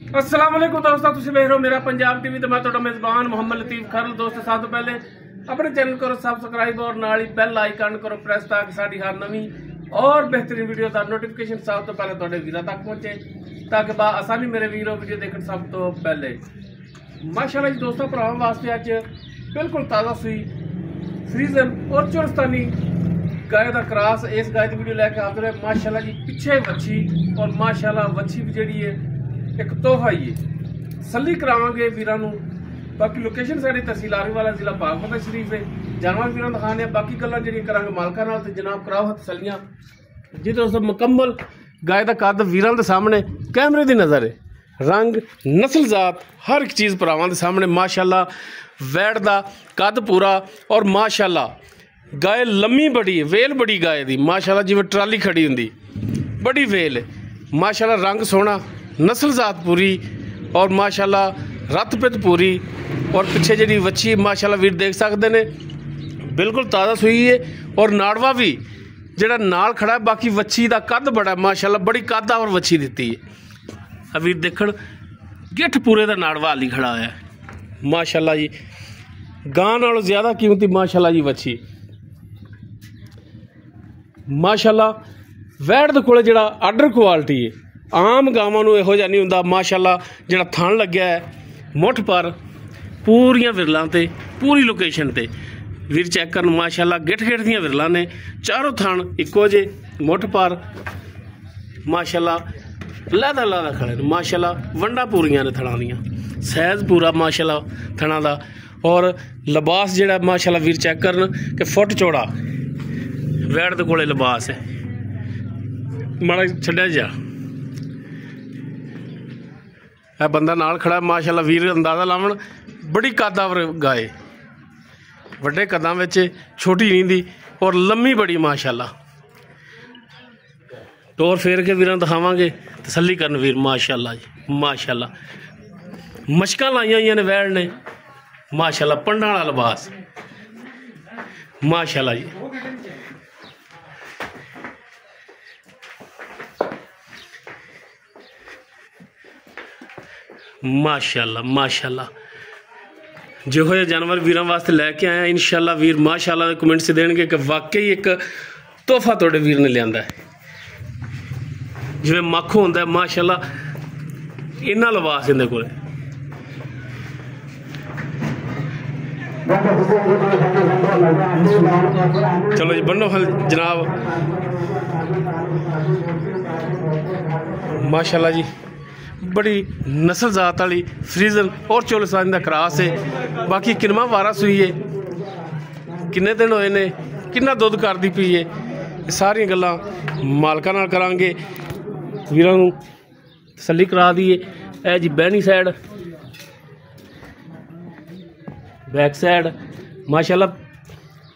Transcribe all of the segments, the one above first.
अस्सलाम वालेकुम दोस्तों, तुसीं वेख रहे हो मेरा पंजाब टीवी ते मैं तुहाडा मेज़बान मोहम्मद लतीफ खरल। दोस्तों सब तो पहले अपने चैनल करो सबसक्राइब और नाल ही बेल आइकन करो प्रेस ताकि साडी हर नवी और बेहतरीन वीडियो का नोटिफिकेशन सब तो पहले तुहाडे वीरां तक पहुंचे ताकि बा आसानी मेरे वीरों वीडियो देखण सब तो पहले। माशाअल्लाह जी दोस्तों, भरावां वास्ते अज बिल्कुल ताज़ा सूई फ्रीजन और चुरस्तानी गाय का क्रॉस इस गाय की वीडियो लैके आते रहे। माशाअल्लाह जी पिछे वच्छी और माशाअल्लाह वच्छी भी जी है एक तोहफा ही है। सली करावांगे वीरां नूं। बाकी लोकेशन साडी तहसील आरीवाला जिला पाकपता शरीफ है। जानवर वीरां दिखाने बाकी गल्लां जिहड़ियां करांगे मालकां नाल। ते जनाब कराओ हथ सलियां जी दोस्तों। मुकम्मल गाय का कद वीरां दे सामने कैमरे दी नज़र है। रंग नस्ल जात हर एक चीज़ भरावां दे सामने माशाअल्लाह। वैड़ दा कद पूरा और माशाअल्लाह गाय लम्मी बड़ी है, वेल बड़ी गाय दी माशाअल्लाह, जिवें ट्राली खड़ी हुंदी बड़ी वेल है माशाअल्लाह। रंग सोहना, नस्ल जात पूरी और माशाअल्लाह रत पित पूरी। और पिछे जी वच्छी माशाअल्लाह वीर देख सकते हैं बिल्कुल ताज़ा सूई है और नाड़वा भी जिहड़ा नाल खड़ा है। बाकी वच्छी का कद बड़ा माशाअल्लाह, बड़ी कद और वच्छी दी है। वीर देखण गिठ पूरे का नाड़वा हाली खड़ा है माशाअल्लाह जी। गां नालों ज़्यादा कीमती माशाअल्लाह जी वच्छी माशाअल्लाह। वैड़ दे कोले जिहड़ा आर्डर क्वालिटी है, आम गावां नूं इहो जिहा नहीं हुंदा माशाअल्लाह। जिहड़ा थण लग्या है मुठ पर पूरियां विरलां ते पूरी लोकेशन ते वीर चैक करन माशाअल्लाह। गिठ गिठ दियां विरलां ने, चारों थण इक्को जे मुठ पर माशाअल्लाह। लहदा लहदा खड़े माशाअल्लाह। वंडा पूरियां ने थणां दियां, सैज पूरा माशाअल्लाह थणां दा। और लिबास जिहड़ा माशाअल्लाह वीर चैक करन कि फुट चौड़ा वैड़ दे कोले लिबास है। माड़ा छड्डिया जा है बंदा नाल खड़ा माशाअल्लाह। वीर अंदाज़ा लावन बड़ी कदावर गाय, वड्डे कदां विच छोटी नहीं दी और लम्मी बड़ी माशाअल्लाह। टोर फेर के वीरां दिखावांगे, तसल्ली करन वीर माशाअल्लाह जी माशाअल्लाह। मशकां लाइयां होइयां ने वैड़ ने माशाअल्लाह। पंडां वाला लिबास माशाअल्लाह जी। माशाअल्लाह माशाअल्लाह। जिहो जिहा जानवर वीरां वास्ते लैके आया इंशाअल्लाह वीर माशाअल्लाह दे कमेंट से देणगे कि वाकई एक तोहफा तुहाडे वीर ने लिआंदा है। जिवें मक्ख होंदा है माशाअल्लाह, इन्ना लिबास इहदे कोल। चलो जी बन्नो हल जनाब माशाअल्लाह जी। बड़ी नस्ल जात वाली फ्रीजन और चोलस्तान का क्रॉस है। बाकी किनवा वारा सूई है, किन्ने दिन होए ने, किन्ना दुध करदी पई है, सारियां गल्लां मालकां नाल करांगे। वीरां नूं तसल्ली करा दीए। ए जी बैनी साइड बैक साइड माशाअल्लाह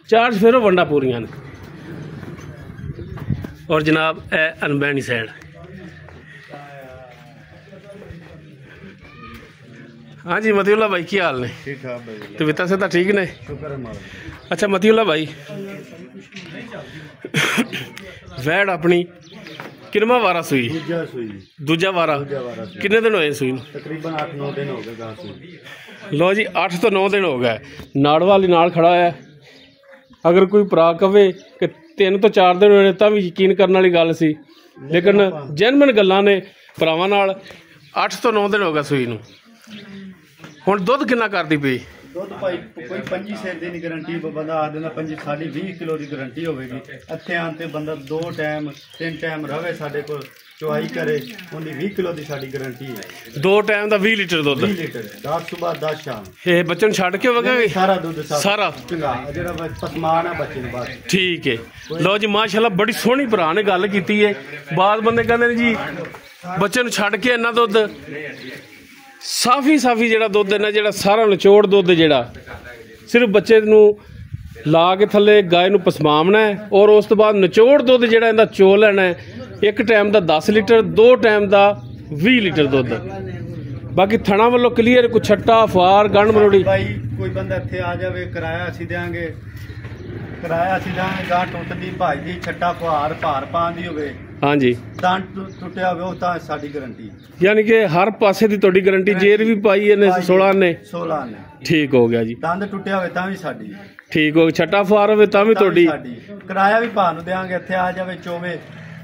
चार फेरो वंडा पूरियां ने। और जनाब ए अनबैनी साइड। हाँ जी मतीउल्ला भाई की हाल ने? ठीक ठाक भाई। तो विता से तो ठीक ने? अच्छा मतीउल्ला भाई, वैड़ अपनी किनवा वारा सूई? दूजा वारा। कितने दिन होए सूई? तकरीबन 8-9 दिन हो गए। लो जी 8 तो 9 दिन हो गए। नाड़ वाली नाल खड़ा है। अगर कोई भरा कवे कि 3 तो 4 दिन होने तां भी यकीन करने वाली गल सी, लेकिन जेनवन गल्लां ने भरावां नाल। 8 तो 9 दिन हो गए सूई नूं। हुण दुध किन्ना करदी पई? दुध भाई कोई 25 दिन की गारंटी बंदा आ देना। 20 किलो की गारंटी होगी। इत्थे आन ते बंदा 2 टाइम 3 टाइम रवे साडे कोल चुआई करे, उन्हें 20 किलो की साडी गारंटी है। 2 टाइम का 20 लीटर दुध? 20 लीटर 10 सुबह 10 शाम। ये बच्चन छड़ के होगा सारा दुध सारा जेड़ा पसमान है बच्चे ने बस। ठीक है। लो जी माशाअल्लाह बड़ी सोहनी भरा ने गल कीती है। बाद बंदे कहंदे जी बच्चे छड़ के इन्ना दुध साफी जिहड़ा दुध है ना, जिहड़ा सारा निचोड़ दुध जिहड़ा सिर्फ बच्चे नूं ला के थले गाय नूं पसमावना है और उस तो बाद निचोड़ दुध जिहड़ा इहदा चो लेना है। एक टाइम का 10 लीटर, 2 टाइम का 20 लीटर दुध। बाकी थणा वालों क्लीयर, कोई छट्टा फार गंढ मरोड़ी भाई कोई बंदा इत्थे आ जावे किराया असीं देंगे, किराया असीं देंगे। गां टुटदी भाजदी छट्टा फुहार भार पाउंदी होवे हाँ जी दंद टुटिया हो तो साडी गारंटी। यानी कि हर पासे दी तुहाडी गारंटी, जेर भी पाई है ने 16 ने 16 ने ठीक हो गया जी। दंद टुटिया हो तां भी साडी ठीक हो, छट्टा फार होवे तां भी तुहाडी, किराया भी भाव देंगे, इत्थे आ जावे चोवे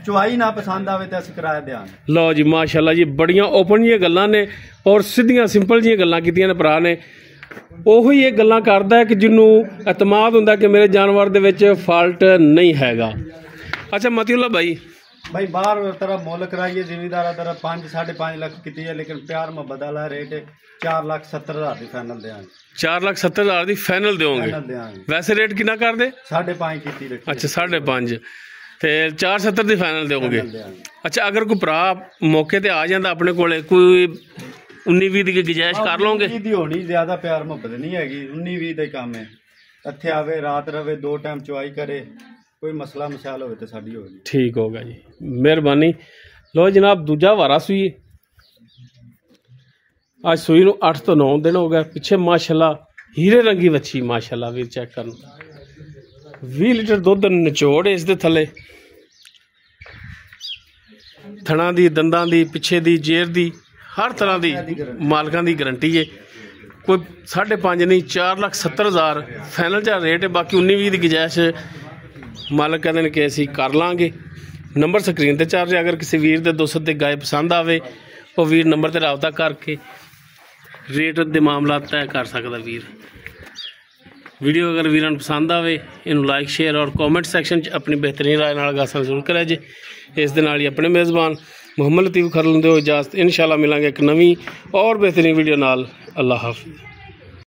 चुवाई ना पसंद आवे तो असीं किराया देंगे। लो जी माशाल्लाह जी, बड़ियां ओपन जिहियां गल्लां ने और सीधियां सिंपल जिहियां गल्लां कीतियां ने भरा ने। ਉਹੀ ਇਹ ਗੱਲਾਂ ਕਰਦਾ ਹੈ ਕਿ ਜਿਹਨੂੰ ਇਤਮਾਦ ਹੁੰਦਾ ਕਿ ਮੇਰੇ ਜਾਨਵਰ ਦੇ ਵਿੱਚ ਫਾਲਟ ਨਹੀਂ ਹੈਗਾ। ਅੱਛਾ ਮਤੀਉल्ला भाई बाहर तरह मुल कराइए जिमीदारा तरह 5-5.5 लाख की है, लेकिन प्यार मोहब्बत वाला रेट 4,70,000 की फाइनल देंगे। 4,70,000 की फाइनल दोगे? वैसे रेट कितना कर दे? 5.5 की। अच्छा 5.5 ਤੇ 470 ਦੀ ਫਾਈਨਲ ਦੇਵੋਗੇ। ਅੱਛਾ ਅਗਰ ਕੋਈ ਭਰਾ ਮੌਕੇ ਤੇ ਆ ਜਾਂਦਾ ਆਪਣੇ ਕੋਲੇ, ਕੋਈ 19-20 ਦੀ ਗੁੰਜਾਇਸ਼ ਕਰ ਲਓਗੇ? 19 ਦੀ ਹੋਣੀ, ਜ਼ਿਆਦਾ ਪਿਆਰ ਮੁਹੱਬਤ ਨਹੀਂ ਹੈਗੀ, 19-20 ਦਾ ਹੀ ਕੰਮ ਹੈ। ਇੱਥੇ ਆਵੇ ਰਾਤ ਰਵੇ, 2 ਟਾਈਮ ਚੁਆਈ ਕਰੇ, ਕੋਈ ਮਸਲਾ ਮਸਾਲ ਹੋਵੇ ਤੇ ਸਾਡੀ ਹੋਵੇ। ਠੀਕ ਹੋਗਾ ਜੀ, ਮਿਹਰਬਾਨੀ। ਲੋ ਜਨਾਬ ਦੂਜਾ ਵਾਰਾ ਸੂਈ, ਅੱਜ ਸੂਈ ਨੂੰ 8 ਤੋਂ 9 ਦਿਨ ਹੋ ਗਏ। ਪਿੱਛੇ ਮਾਸ਼ਾਅੱਲਾ ਹੀਰੇ ਰੰਗੀ ਵੱਛੀ, ਮਾਸ਼ਾਅੱਲਾ ਵੀਰ ਚੈੱਕ ਕਰਨ, 20 ਲੀਟਰ ਦੁੱਧ ਨਿਚੋੜ ਇਸ ਦੇ ਥੱਲੇ, ਥਣਾ ਦੀ, ਦੰਦਾਂ ਦੀ, ਪਿੱਛੇ ਦੀ, ਜੇਰ ਦੀ, ਹਰ ਤਰ੍ਹਾਂ ਦੀ ਮਾਲਕਾਂ ਦੀ ਗਰੰਟੀ ਹੈ। ਕੋਈ 5.5 ਨਹੀਂ, 4,70,000 ਫਾਈਨਲ ਜਾ ਰੇਟ ਹੈ। ਬਾਕੀ 19-20 ਦੀ ਗੁੰਜਾਇਸ਼ ਮਾਲਕ ਕਹਿੰਦੇ ਨੇ ਕਿ ਅਸੀਂ ਕਰ ਲਾਂਗੇ। ਨੰਬਰ ਸਕਰੀਨ ਤੇ ਚੱਲ ਰਿਹਾ, ਅਗਰ ਕਿਸੇ ਵੀਰ ਦੇ ਦੁੱਧ ਤੇ ਗਾਇ ਪਸੰਦ ਆਵੇ ਉਹ ਵੀਰ ਨੰਬਰ ਤੇ ਰਾਬਤਾ ਕਰਕੇ ਰੇਟ ਦੇ ਮਾਮਲਾ ਤੈਅ ਕਰ ਸਕਦਾ ਵੀਰ। ਵੀਡੀਓ ਅਗਰ ਵੀਰਾਂ ਨੂੰ ਪਸੰਦ ਆਵੇ ਇਹਨੂੰ ਲਾਈਕ ਸ਼ੇਅਰ ਔਰ ਕਮੈਂਟ ਸੈਕਸ਼ਨ 'ਚ ਆਪਣੀ ਬਿਹਤਰੀਨ ਰਾਏ ਨਾਲ ਗਾਸਾ ਜ਼ਰੂਰ ਕਰਿਆ ਜੇ। ਇਸ ਦੇ ਨਾਲ ਹੀ ਆਪਣੇ ਮੇਜ਼ਬਾਨ ਮੁਹੰਮਦ ਲਤੀਫ ਖਰਲ ਨੂੰ ਦਿਓ ਇਜਾਜ਼ਤ। ਇਨਸ਼ਾਅੱਲਾ ਮਿਲਾਂਗੇ ਇੱਕ ਨਵੀਂ ਔਰ ਬਿਹਤਰੀਨ ਵੀਡੀਓ ਨਾਲ। ਅੱਲਾਹ ਹਾਫਿਜ਼।